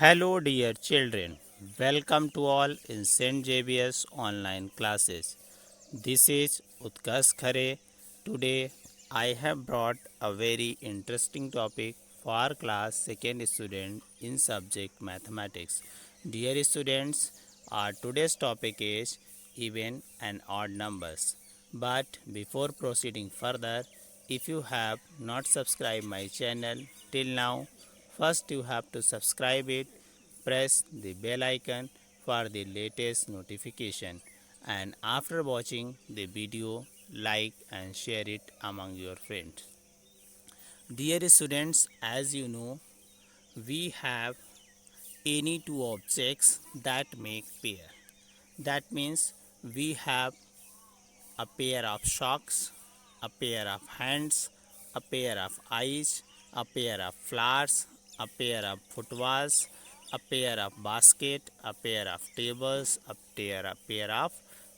Hello, dear children. Welcome to all in St. JBS online classes. This is Utkarsh Khare. Today, I have brought a very interesting topic for class second student in subject mathematics. Dear students, our today's topic is even and odd numbers. But before proceeding further, if you have not subscribed my channel till now, first you have to subscribe it, press the bell icon for the latest notification, and after watching the video, like and share it among your friends. Dear students, as you know, we have any two objects that make pair. That means we have a pair of socks, a pair of hands, a pair of eyes, a pair of flowers, a pair of footballs, a pair of basket, a pair of tables, a pair of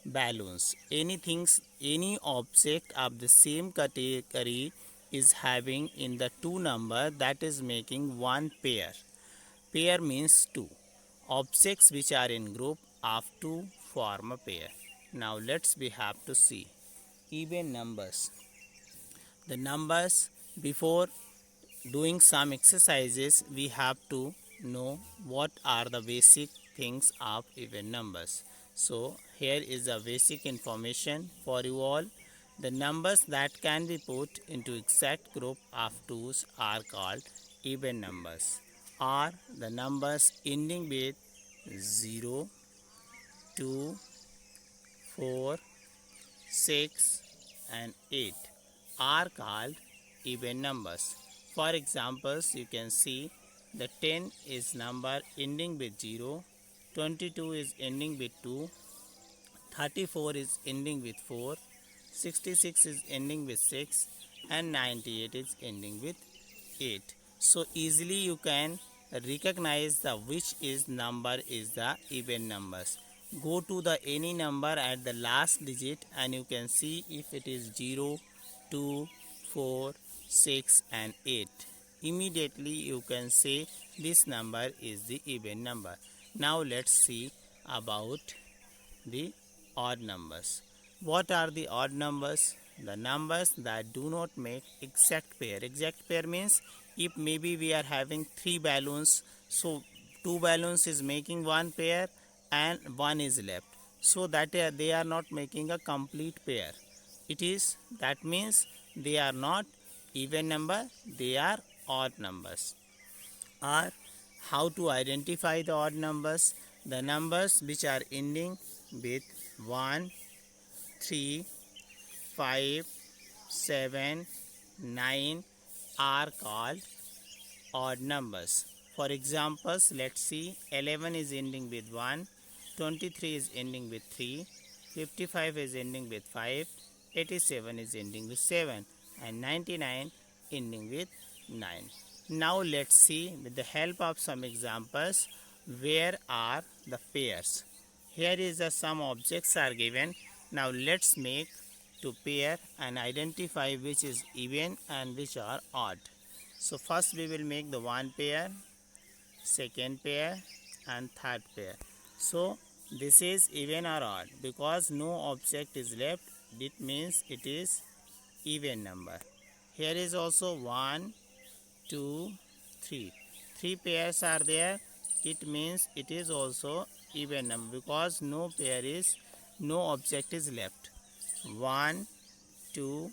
balloons. Any object of the same category is having in the two number, that is making one pair. Pair means two. Objects which are in group of two form a pair. Now we have to see even numbers. The numbers, before doing some exercises, we have to know what are the basic things of even numbers. So here is the basic information for you all. The numbers that can be put into exact group of twos are called even numbers, or the numbers ending with 0, 2, 4, 6 and 8 are called even numbers. For examples, you can see the 10 is number ending with 0, 22 is ending with 2, 34 is ending with 4, 66 is ending with 6 and 98 is ending with 8. So easily you can recognize the which is number is the even numbers. Go to the any number at the last digit and you can see if it is 0, 2, 4, 6 and 8. Immediately you can say this number is the even number. Now let's see about the odd numbers. What are the odd numbers? The numbers that do not make exact pair. Exact pair means if maybe we are having three balloons, so two balloons is making one pair and one is left. So they are not making a complete pair. That means they are not even number, they are odd numbers. Or how to identify the odd numbers? The numbers which are ending with 1, 3, 5, 7, 9 are called odd numbers. For examples, let's see, 11 is ending with 1, 23 is ending with 3, 55 is ending with 5, 87 is ending with 7 and 99 ending with 9. Now let's see with the help of some examples where are the pairs. Here is some objects are given. Now let's make to pair and identify which is even and which are odd. So first we will make the one pair, second pair and third pair. So this is even or odd because no object is left. It means it is even number. Here is also 1, 2, 3. Three pairs are there. It means it is also even number because no object is left. 1, 2,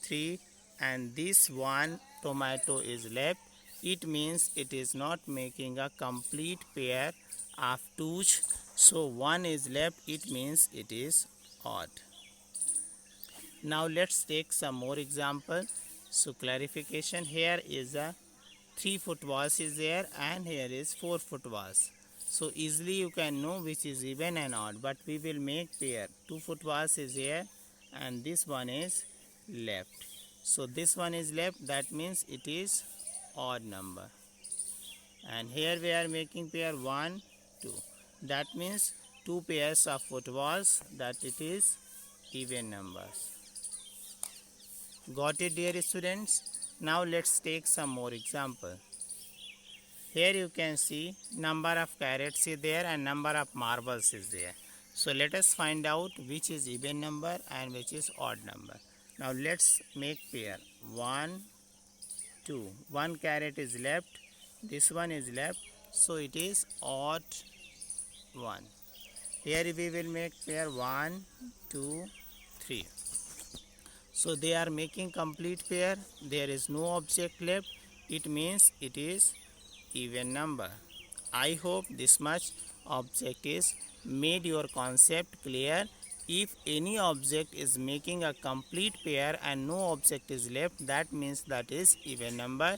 3 and this one tomato is left. It means it is not making a complete pair of twos. So one is left. It means it is odd. Now let's take some more example. So clarification, here is a 3 footballs is there and here is 4 footballs. So easily you can know which is even and odd, but we will make pair. 2 footballs is here and this one is left. So this one is left, that means it is odd number. And here we are making pair 1, 2. That means two pairs of footballs, that it is even numbers. Got it, dear students? Now let's take some more example. Here you can see number of carrots is there and number of marbles is there. So let us find out which is even number and which is odd number. Now let's make pair. 1, 2. One carrot is left. This one is left. So it is odd 1. Here we will make pair 1, 2, 3. So they are making complete pair. There is no object left. It means it is even number. I hope this much object is made your concept clear. If any object is making a complete pair and no object is left, that means that is even number.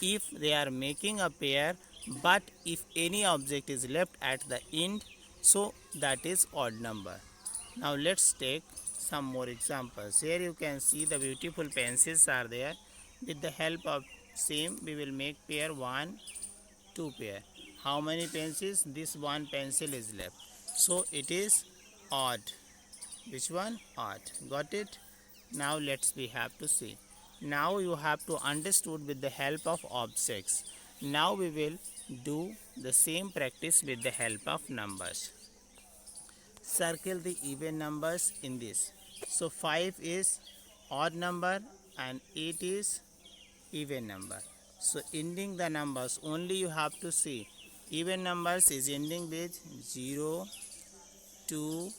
If they are making a pair but if any object is left at the end, so that is odd number. Now let's take some more examples. Here you can see the beautiful pencils are there. With the help of same we will make pair 1, 2 pair. How many pencils? This one pencil is left. So it is odd. Which one? Odd. Got it? Now we have to see. Now you have to understood with the help of objects. Now we will do the same practice with the help of numbers. Circle the even numbers in this. So 5 is odd number and 8 is even number. So ending the numbers only you have to see. Even numbers is ending with 0, 2,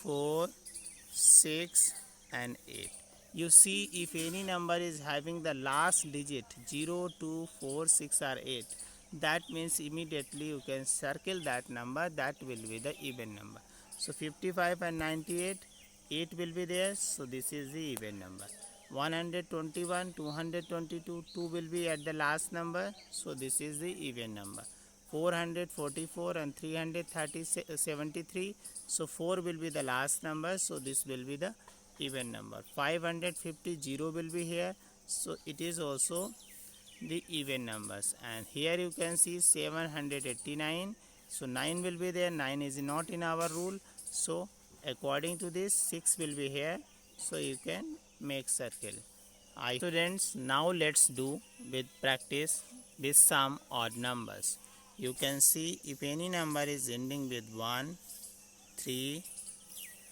4, 6 and 8. You see if any number is having the last digit 0, 2, 4, 6 or 8, that means immediately you can circle that number, that will be the even number. So 55 and 98, 8 will be there, so this is the even number. 121, 222, 2 will be at the last number, so this is the even number. 444 and 373, so 4 will be the last number, so this will be the even number. 550, 0 will be here, so it is also the even numbers. And here you can see 789, so 9 will be there. 9 is not in our rule, so according to this 6 will be here, so you can make circle. Students, now let's do with practice with some odd numbers. You can see if any number is ending with 1, 3,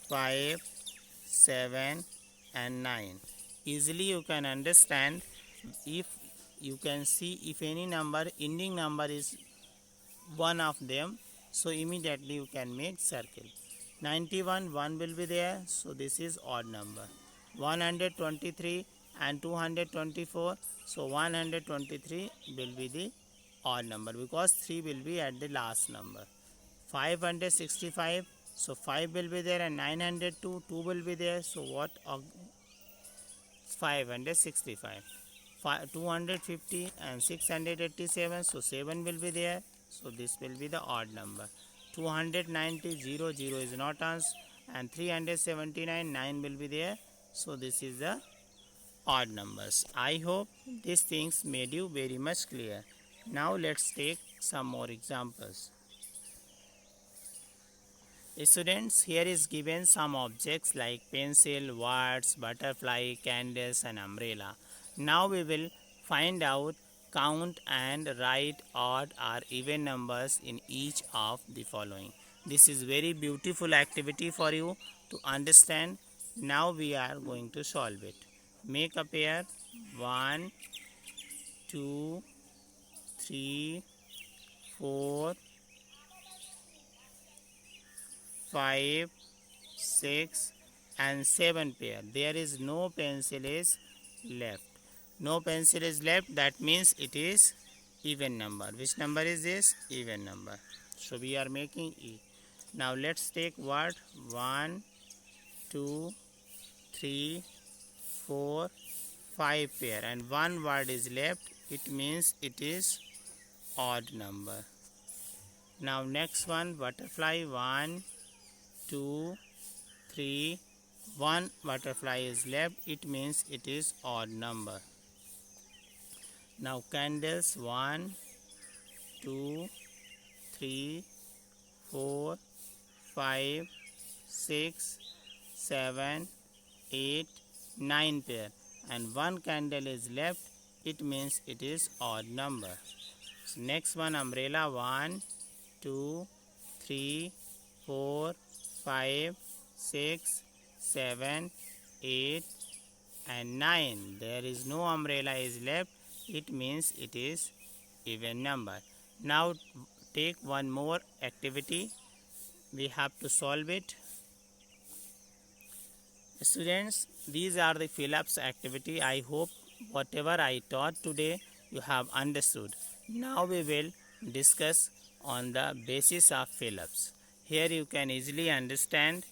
5, 7 and 9. Easily you can understand. If you can see if any number ending number is one of them, so immediately you can make circle. 91, 1 will be there, so this is odd number. 123 and 224, so 123 will be the odd number because 3 will be at the last number. 565, so 5 will be there, and 902, 2 will be there, so what? 565. 250 and 687, so 7 will be there, so this will be the odd number. 290, 0 is not answered, and 379, 9 will be there, so this is the odd numbers. I hope these things made you very much clear. Now let's take some more examples. Students, here is given some objects like pencil, words, butterfly, candles and umbrella. Now we will find out, count and write odd or even numbers in each of the following. This is very beautiful activity for you to understand. Now we are going to solve it. Make a pair. 1, 2, 3, 4, 5, 6 and 7 pair. There is no pencil is left. No pencil is left, that means it is even number. Which number is this? Even number. So we are making E. Now let's take word. 1, 2, 3, 4, 5 pair and one word is left. It means it is odd number. Now next one, butterfly. 1, 2, 3, 1 butterfly is left. It means it is odd number. Now candles. 1, 2, 3, 4, 5, 6, 7, 8, 9 pair and one candle is left. It means it is odd number. Next one umbrella 1, 2, 3, 4, 5, 6, 7, 8 and 9. There is no umbrella is left. It means it is even number. Now take one more activity. We have to solve it. Students, these are the fill-ups activity. I hope whatever I taught today you have understood. Now we will discuss on the basis of fill-ups. Here you can easily understand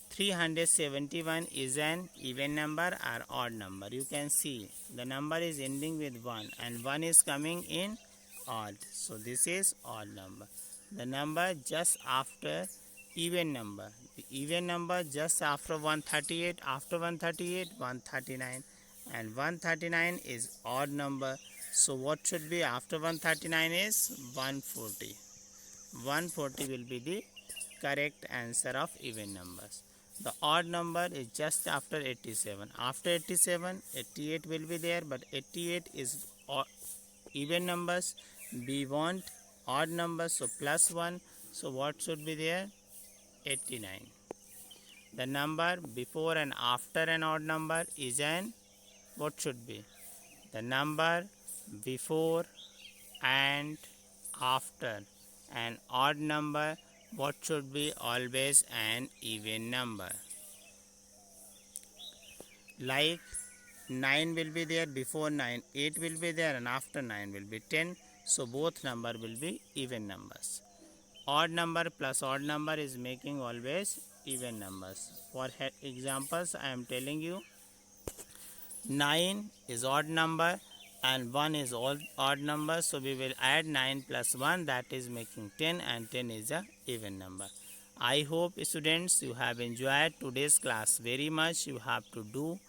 371 is an even number or odd number. You can see the number is ending with 1 and 1 is coming in odd. So this is odd number. The number just after even number. The even number just after 138, after 138, 139 and 139 is odd number. So what should be after 139 is 140. 140 will be the correct answer of even numbers. The odd number is just after 87. After 87, 88 will be there, but 88 is even numbers. We want odd numbers, so plus 1. So what should be there? 89. The number before and after an odd number is an, what should be? The number before and after an odd number, what should be? Always an even number. Like 9 will be there before 9, 8 will be there and after 9 will be 10. So both number will be even numbers. Odd number plus odd number is making always even numbers. For examples, I am telling you 9 is odd number and 1 is odd number, so we will add 9 plus 1, that is making 10, and 10 is a even number. I hope students you have enjoyed today's class very much. You have to do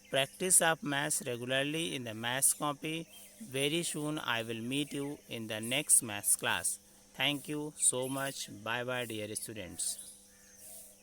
practice of maths regularly in the maths copy. Very soon I will meet you in the next maths class. Thank you so much. Bye bye dear students.